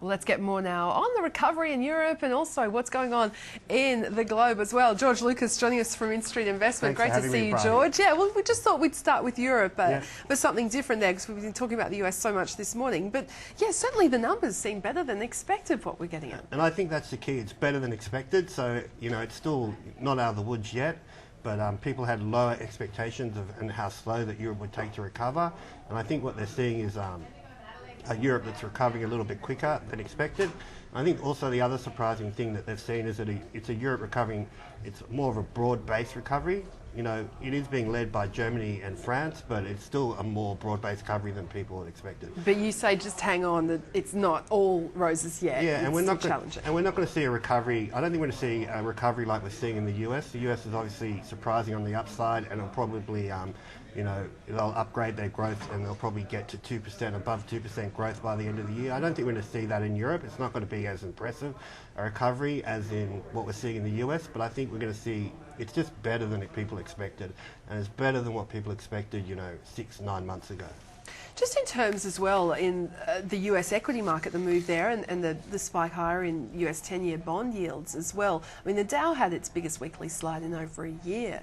Well, let's get more now on the recovery in Europe and also what's going on in the globe as well. George Lucas joining us from Instreet Investment. Thanks Great to see you, George. Yeah, well, we just thought we'd start with Europe, but something different there because we've been talking about the US so much this morning. But yeah, certainly the numbers seem better than expected, what we're getting at. And I think that's the key. It's better than expected. So, you know, it's still not out of the woods yet. But people had lower expectations of and how slow that Europe would take to recover. And I think what they're seeing is a Europe that's recovering a little bit quicker than expected. I think also the other surprising thing that they've seen is that it's a Europe recovering, it's more of a broad-based recovery. You know, it is being led by Germany and France, but it's still a more broad-based recovery than people had expected. But you say just hang on, that it's not all roses yet. Yeah, and we're not going to see a recovery. I don't think we're going to see a recovery like we're seeing in the US. The US is obviously surprising on the upside, and it'll probably, you know, they'll upgrade their growth and they'll probably get to 2%, above 2% growth by the end of the year. I don't think we're going to see that in Europe. It's not going to be as impressive a recovery as in what we're seeing in the US, but I think we're going to see it's just better than people expected, and it's better than what people expected, you know, 6-9 months ago. Just in terms as well in the US equity market, the move there and the spike higher in US 10-year bond yields as well. I mean, the Dow had its biggest weekly slide in over a year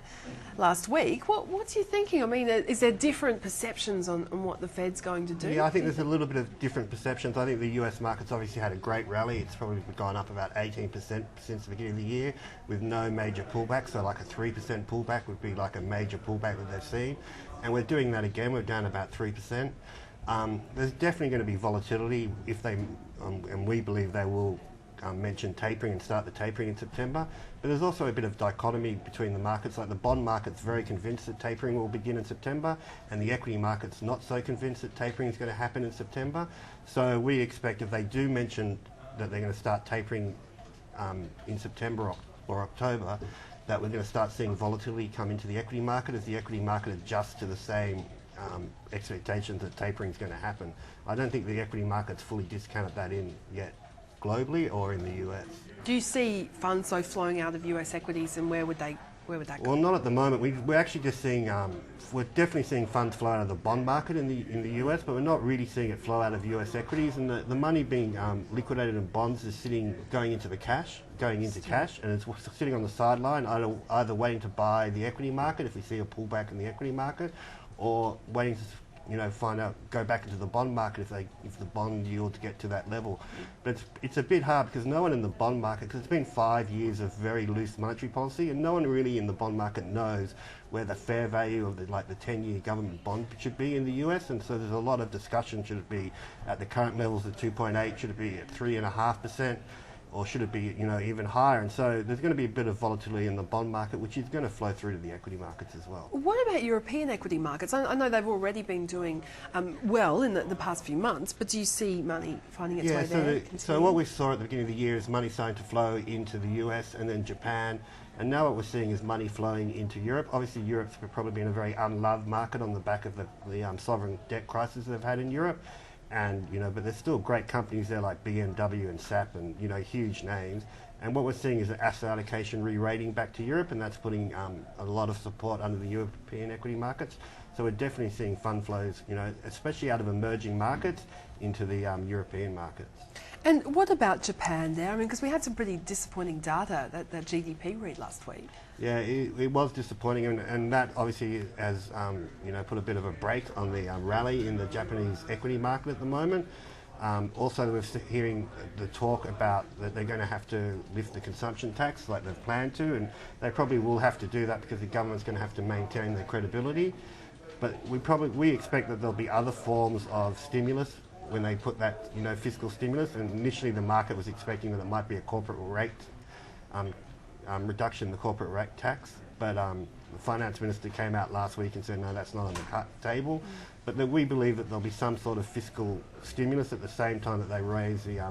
last week. What's you thinking? I mean, is there different perceptions on what the Fed's going to do? Yeah, I think there's a little bit of different perceptions. I think the US market's obviously had a great rally. It's probably gone up about 18% since the beginning of the year with no major pullback. So like a 3% pullback would be like a major pullback that they've seen. And we're doing that again. We're down about 3%. There's definitely going to be volatility if they, and we believe they will mention tapering and start the tapering in September. But there's also a bit of dichotomy between the markets. Like the bond market's very convinced that tapering will begin in September, and the equity market's not so convinced that tapering is going to happen in September. So we expect if they do mention that they're going to start tapering in September or October, that we're going to start seeing volatility come into the equity market as the equity market adjusts to the same expectations that tapering is going to happen. I don't think the equity market's fully discounted that in yet, globally or in the US. Do you see funds so flowing out of US equities, and where would that go? Well, not at the moment. We're actually just seeing, we're definitely seeing funds flow out of the bond market in the US, but we're not really seeing it flow out of US equities. And the money being liquidated in bonds is going into cash, and it's sitting on the sideline, either waiting to buy the equity market if we see a pullback in the equity market, or waiting to, you know, go back into the bond market if the bond yields get to that level. But it's a bit hard because no one in the bond market, because it's been 5 years of very loose monetary policy, and no one really in the bond market knows where the fair value of the 10-year government bond should be in the US, and so there's a lot of discussion. Should it be at the current levels of 2.8? Should it be at 3.5%? Or should it be, you know, even higher? And so there's going to be a bit of volatility in the bond market, which is going to flow through to the equity markets as well. What about European equity markets? I know they've already been doing well in the past few months, but do you see money finding its way there? So what we saw at the beginning of the year is money starting to flow into the US and then Japan, and now what we're seeing is money flowing into Europe. Obviously, Europe's probably been a very unloved market on the back of the sovereign debt crisis they've had in Europe. And, you know, but there's still great companies there like BMW and SAP and, you know, huge names. And what we're seeing is an asset allocation re-rating back to Europe, and that's putting a lot of support under the European equity markets. So we're definitely seeing fund flows, you know, especially out of emerging markets into the European markets. And what about Japan there? I mean, because we had some pretty disappointing data, that GDP read last week. Yeah, it was disappointing, and that obviously has, you know, put a bit of a brake on the rally in the Japanese equity market at the moment. Also, we're hearing the talk about that they're going to have to lift the consumption tax like they've planned to, and they probably will have to do that because the government's going to have to maintain their credibility. But we expect that there'll be other forms of stimulus when they put that, you know, fiscal stimulus. And initially the market was expecting that it might be a corporate rate reduction in the corporate rate tax, but the finance minister came out last week and said no, that's not on the table. But that we believe that there'll be some sort of fiscal stimulus at the same time that they raise the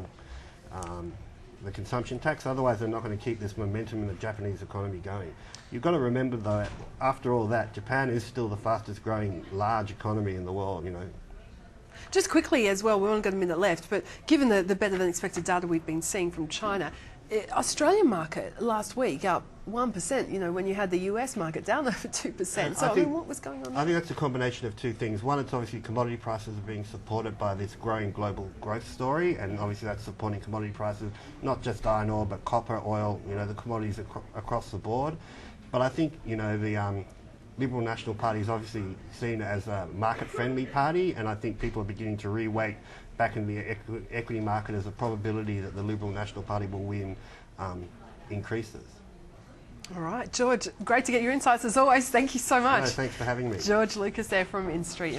consumption tax. Otherwise they're not going to keep this momentum in the Japanese economy going. You've got to remember though, after all that, Japan is still the fastest growing large economy in the world, you know. Just quickly as well, we've only got a minute left, but given the better than expected data we've been seeing from China, Australian market last week up 1%, you know, when you had the US market down over 2%. So, I mean, what was going on there? I think that's a combination of two things. One, it's obviously commodity prices are being supported by this growing global growth story, and obviously that's supporting commodity prices, not just iron ore, but copper, oil, you know, the commodities across the board. But I think, you know, the Liberal National Party is obviously seen as a market-friendly party, and I think people are beginning to re-weight back in the equity market as a probability that the Liberal National Party will win increases. All right, George, great to get your insights as always. Thank you so much. No, thanks for having me. George Lucas there from Instreet.